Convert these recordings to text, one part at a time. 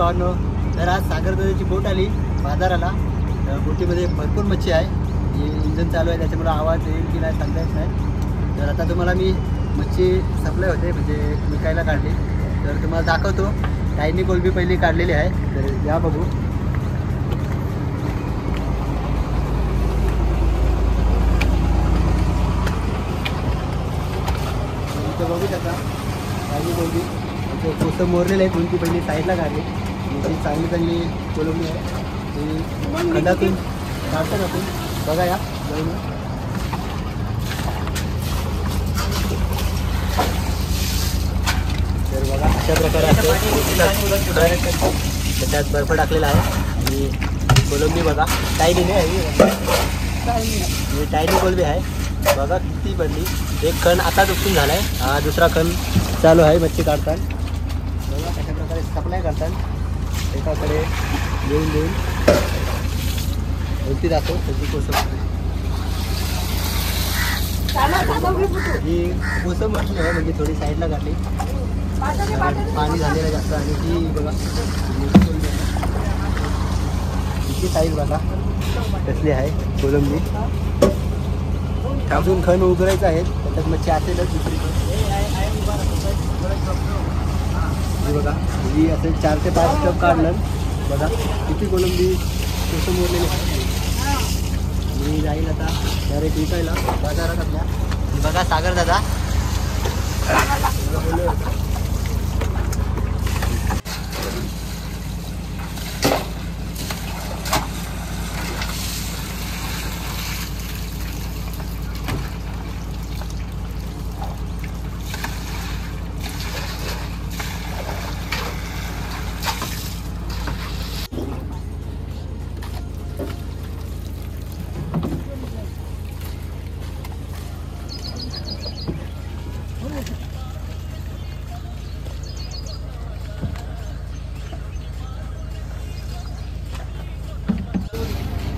भावांनो, तर आज सागरदाची बोट आली बाजाराला. बोटीमध्ये भरपूर मच्छी आहे. इंजन चालू आहे त्याच्यामुळे आवाज येईल की नाही सांगता येत नाही. तर आता तुम्हाला मी मच्छी सप्लाय होते म्हणजे विकायला काढली तर तुम्हाला दाखवतो. टायनी कोलबी पहिली काढलेली आहे तर या बघू. इथं बघू शकता टायनी कोलबी कोसं मोरलेलं आहे. कोणती पहिली साईडला काढली. ती चांगली चांगली कोलंबी आहे. ती खंडातून काढतात आपण. बघा या जाऊन. तर बघा अशा प्रकारे असं त्याच्यात बर्फ टाकलेला आहे. आणि कोलंबी बघा टायनी नाही आहे, टायनी कोलंबी आहे. बघा किती बनली. एक खण आताच उपसून झाला आहे. हा दुसरा खण चालू आहे मच्छी काढतात. बघा कशा प्रकारे सप्लाय करतात. एकाकडे देऊन देऊन होती दाखव त्याची कोसम. ही कोसम म्हटली आहे म्हणजे थोडी साईडला काढली. पाणी झालेलं जास्त. आणि ती बघा तिची साईज बघा कसली आहे कोलंबी. अजून खण उघडायचं आहे त्याच्यात मच्छी असेलच दुसरी. बघा ही असेल 4 ते 5 टप काढलं. बघा किती कोलंबी कोसम उरलेली आहे. मी जाईल आता डायरेक्ट विकायला बाजारात आपल्या. बघा सागर दादा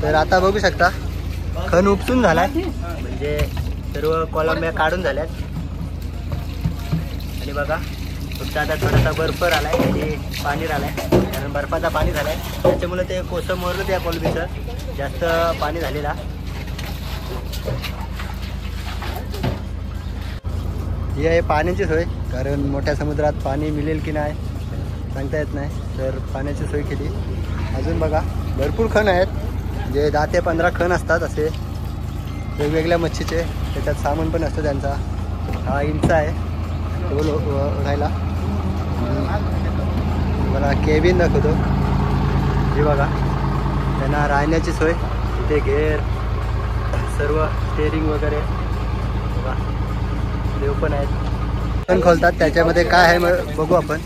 तर आता बघू शकता खण उपसून झालाय म्हणजे सर्व कोलंब्या काढून झाल्यात. आणि बघा फक्त आता थोडासा बर्फ आलाय आणि पाणी आलाय. कारण बर्फाचा पाणी झालाय त्याच्यामुळे ते कोसम मोरलं त्या कोलंबीचं जास्त पाणी झालेला. ही आहे पाण्याची सोय. कारण मोठ्या समुद्रात पाणी मिळेल की नाही सांगता येत नाही. तर पाण्याची सोय केली. अजून बघा भरपूर खण आहेत. जे 10 ते 15 खण असतात असे वेगवेगळ्या मच्छीचे. त्याच्यात सामान पण असतं त्यांचा. हा इंच आहे तो राहायला. मला केबिन दाखवतो. हे बघा त्यांना राहण्याची सोय. तिथे घेर सर्व स्टेअरिंग वगैरे बघा देव पण आहेत. पण खोलतात त्याच्यामध्ये काय आहे मग बघू आपण.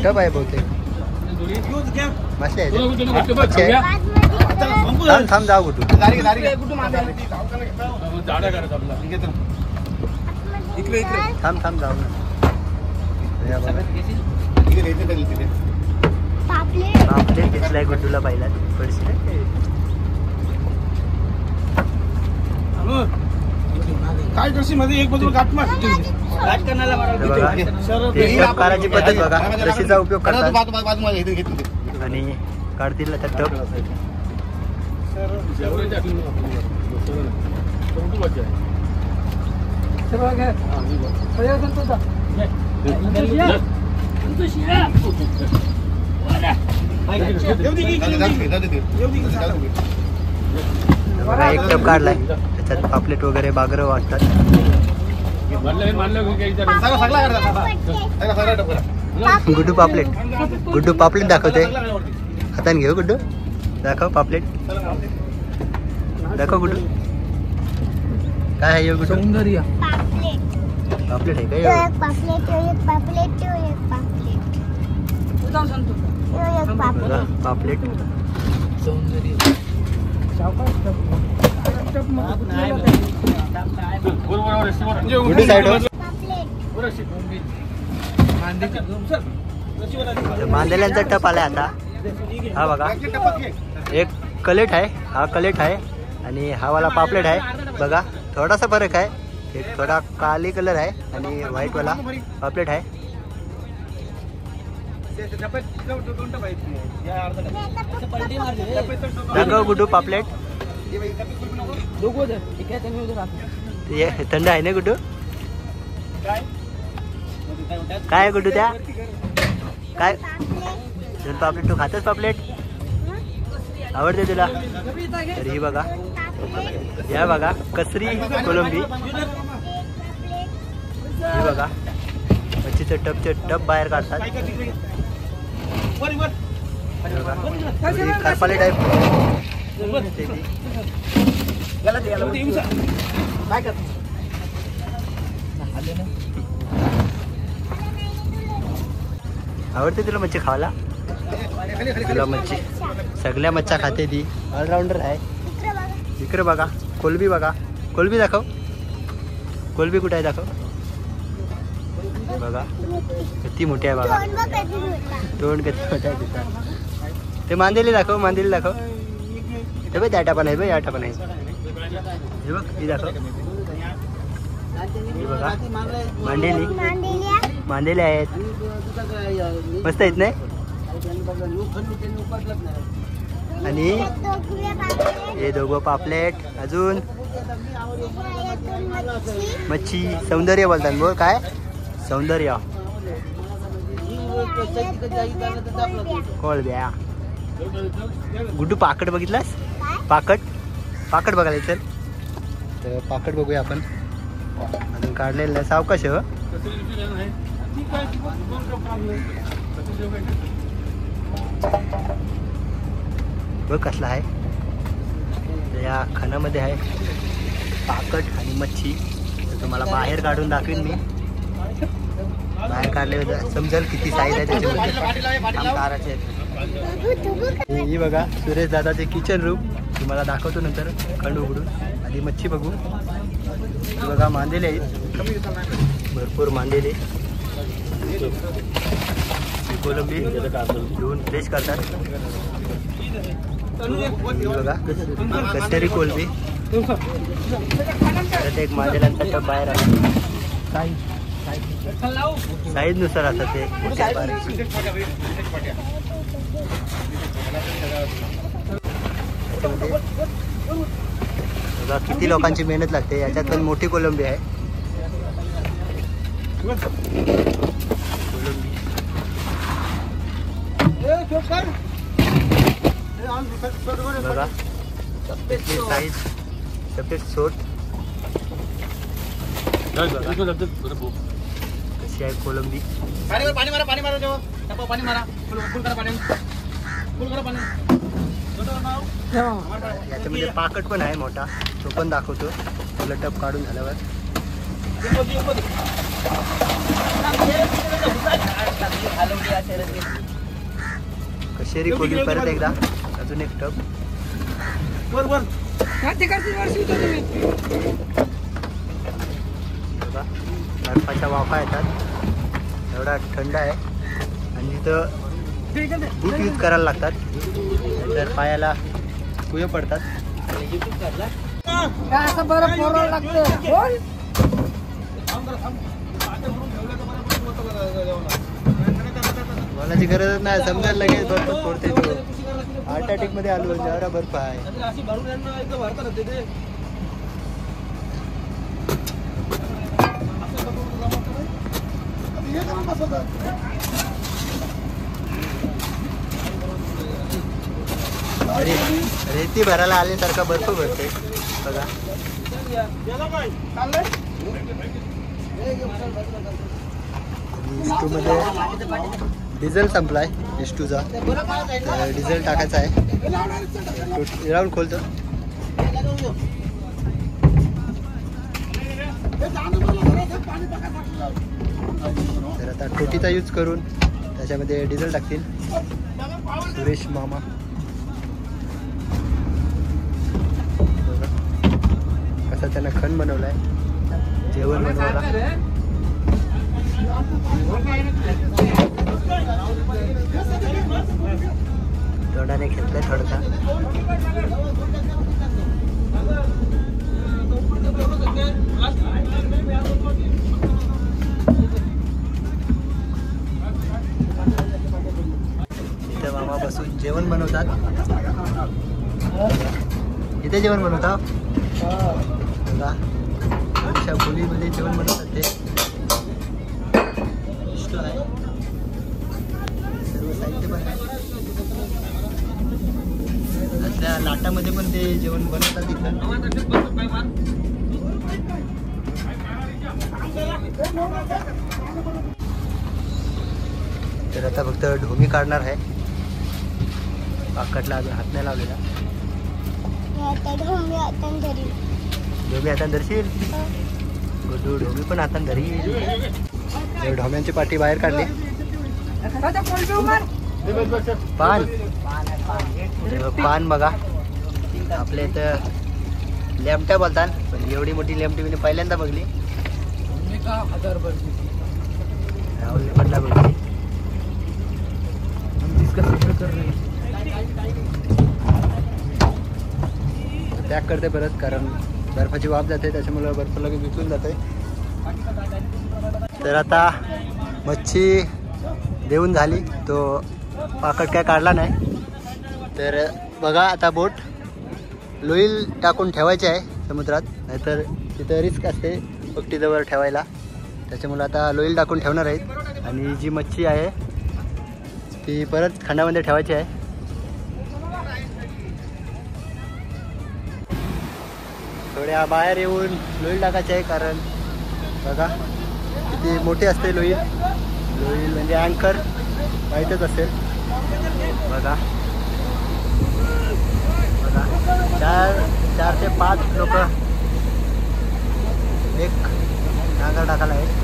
टप आहे बहुतेक मासे आहे. थांब जाऊ कुठून. थांब जाऊ ना. पापलेट घेतलाय गुड्डूला पाहिला पडशी. काय करशी मध्ये एक बाजूला गाठ मार. करायची पद्धत बघा. रशीचा उपयोग करतात आणि काढतील त्या टप. बघा एक टप काढलाय त्याच्यात पापलेट वगैरे बागरं वाटतात. गुड्डू पापलेट दाखवते. हाताने घेऊ गुड्डू. दाखव पापलेट दाखव गुड्डू. काय आहे गुड्डू. सौंदर्य पापलेट आहे का. पापलेट सौंदर्य मांदेल्यांचा टप आलाय आता. हा बघा एक कलेट आहे. हा कलेट आहे आणि हा वाला पापलेट आहे बघा. थोडासा फरक आहे, एक थोडा काली कलर आहे आणि व्हाईट वाला पापलेट आहे. दाखव गुड्डू पापलेट. ते थंड आहे ना गुड्डू? काय आहे गुड्डू त्या? काय दोन पापलेट तू खातच पापलेट? आवडते तुला? तर ही बघा, या बघा कसरी कोलंबी. ही बघा मच्छीचं टप बाहेर काढतात. करपाले टाईप. आवडते तुला मच्छी खावायला? तुला मच्छी सगळ्या मच्छा खाते ती, ऑलराऊंडर आहे. इकडे बघा कोलबी, बघा कोलबी दाखव. कोलबी कुठे आहे दाखव. बघा किती मोठी आहे बघा, तोंड किती मोठं आहे तिथं. ते मांदेली दाखव, मांदेली दाखव. हे बघ त्या पण आहे, बघ या पण आहे. हे बघ ही दाखव. हे बघा मांदेली, मांदेली आहेत, मस्त आहेत नाही. आणि हे दोघं पापलेट. अजून मच्छी सौंदर्य बोलतात. बोल काय सौंदर्य? कोळब्या. गुड्डू पाकट बघितलास? पाकट बघायला चल. तर पाकट बघूया आपण. अजून काढलेलं सावकाश हो. बघ कसला आहे. या खानामध्ये आहे पाकट आणि मच्छी. तर तुम्हाला बाहेर काढून दाखवीन मी. बाहेर काढले समजेल किती साईज आहे त्याच्यामध्ये. ही बघा सुरेश दादाचे किचन रूम, तुम्हाला दाखवतो नंतर खंड उघडून. आधी मच्छी बघू. ही बघा मांदेले आहेत, भरपूर मांदेले. कोलंबी धुवून फ्रेश करतात. बघा कसेरी कोलंबी. परत एक मांदेल्यांचा टप बाहेर आहे. साईज नुसार असतात ते. बघा किती लोकांची मेहनत लागते. याच्यात पण मोठी कोलंबी आहे. कोलंबी बघा साईज सफेद सोट. कशी आहे कोलंबी. याच्यामध्ये पाकट पण आहे मोठा, तो पण दाखवतो तुला टप काढून झाल्यावर. कशेरी कोलंबी परत एकदा, अजून एक टप. बर्फाच्या वाफा येतात, एवढा थंड आहे. आणि इथं बूट यूज करायला लागतात, तर पायाला कुय पडतात. बोलायची गरज नाही, समजायला लगेच बर्फ फोडते. तो हार्ट अटॅक मध्ये आलो, एवढा बर्फ आहे. रेती भरायला आल्यासारखा बर्फ भरते बघा. मध्ये डिझेल संपलाय इस्टूचा, डिझेल टाकायचा आहे. राऊंड खोलतो. तर आता टोटीचा यूज करून त्याच्यामध्ये डिझेल टाकतील सुरेश मामा. कसा त्यांना खण बनवलाय जेवण बनवायला. तोंडाने घेतलंय थोडसा. इथे जेवण बनवता बघा, अशा खोलीमध्ये जेवण बनवतात ते. स्टोर आहे, सर्व साहित्य पण आहे. त्या लाटामध्ये पण ते जेवण बनवतात तिथं. तर आता फक्त ढोमी काढणार आहे. पाकटला अजून हात नाही लावलेला. ढोमी हातान धरशील? गुड्डू ढोमी पण हातान धरी. ढोम्यांची पाठी बाहेर काढली. पान बघा, आपल्या इथं लेमट्या बोलतात, पण एवढी मोठी लेमटी मी पहिल्यांदा बघली. राहुल पडला बघली. पॅक करते परत, कारण बर्फाची वाफ जाते, त्याच्यामुळे बर्फ लगेच विकून जाते. तर आता मच्छी देऊन झाली, तो पाकट काय काढला नाही. तर बघा, आता बोट लोईल टाकून ठेवायची आहे समुद्रात, नाहीतर तिथं रिस्क असते पट्टीजवळ ठेवायला. त्याच्यामुळे आता लोईल टाकून ठेवणार आहेत. आणि जी मच्छी आहे ती परत खंडामध्ये ठेवायची आहे. थोड्या बाहेर येऊन लोईल टाकायची आहे, कारण बघा किती मोठी असते लोईल. लोईल म्हणजे अँकर माहीतच असेल. बघा बघा, 4 ते 5 लोक एक नांगर टाकायला आहे.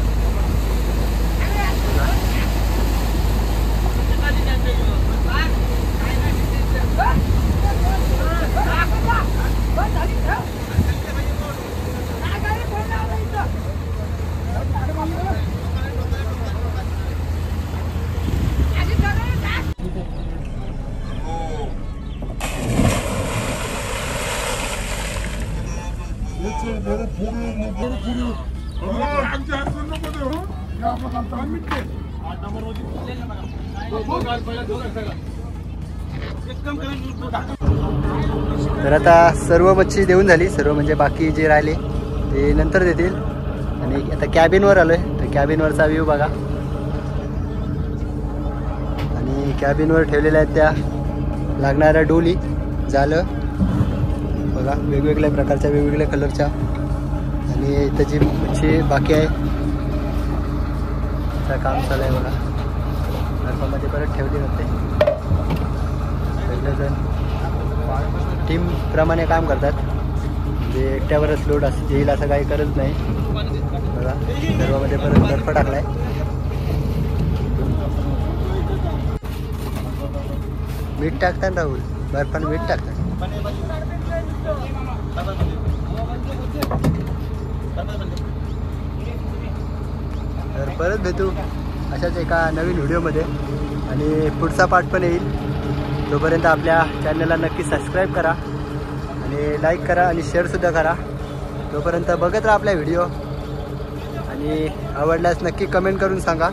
तर आता सर्व मच्छी देऊन झाली, सर्व म्हणजे बाकी जे राहिले ते नंतर देतील. आणि आता कॅबिनवर आलोय, तर कॅबिनवरचा व्ह्यू बघा. आणि कॅबिनवर ठेवलेल्या आहेत त्या लागणाऱ्या डोली, जालं बघा, वेगवेगळ्या प्रकारच्या, वेगवेगळ्या कलरच्या. आणि इथं जी मच्छी बाकी आहे त्याचं काम चालू आहे बघा. बर्फामध्ये परत ठेवली जाते. सगळेजण टीमप्रमाणे काम करतात, म्हणजे एकट्यावरच लोड असं येईल असं काही करत नाही. बघा, सर्वामध्ये परत बर्फ टाकलाय. मीठ टाकतात राहुल, बर्फाने मीठ टाकतात. तर परत भेटू अशाच एका नवीन व्हिडिओमध्ये, आणि पुढचा पार्ट पण येईल. तोपर्यंत आपल्या चॅनलला नक्की सबस्क्राईब करा आणि लाईक करा आणि शेअरसुद्धा करा. तोपर्यंत बघत राहा आपल्या व्हिडिओ, आणि आवडल्यास नक्की कमेंट करून सांगा.